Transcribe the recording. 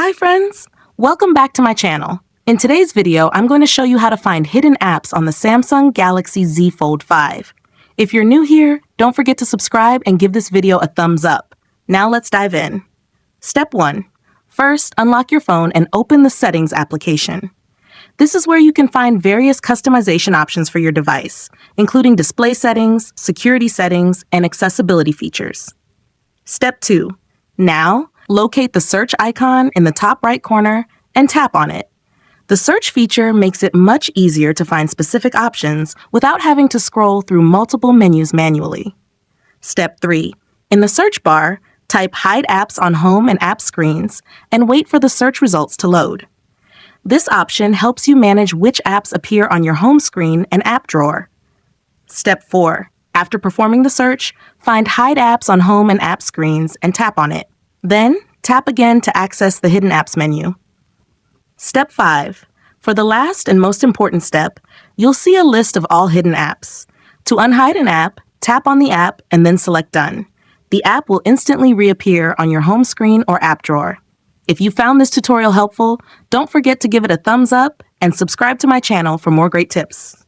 Hi friends! Welcome back to my channel. In today's video, I'm going to show you how to find hidden apps on the Samsung Galaxy Z Fold 5. If you're new here, don't forget to subscribe and give this video a thumbs up. Now let's dive in. Step 1. First, unlock your phone and open the Settings application. This is where you can find various customization options for your device, including display settings, security settings, and accessibility features. Step 2. Now, locate the search icon in the top right corner and tap on it. The search feature makes it much easier to find specific options without having to scroll through multiple menus manually. Step 3. In the search bar, type Hide Apps on home and app screens and wait for the search results to load. This option helps you manage which apps appear on your home screen and app drawer. Step 4. After performing the search, find Hide Apps on home and app screens and tap on it. Then, tap again to access the Hidden Apps menu. Step 5. For the last and most important step, you'll see a list of all hidden apps. To unhide an app, tap on the app and then select Done. The app will instantly reappear on your home screen or app drawer. If you found this tutorial helpful, don't forget to give it a thumbs up and subscribe to my channel for more great tips.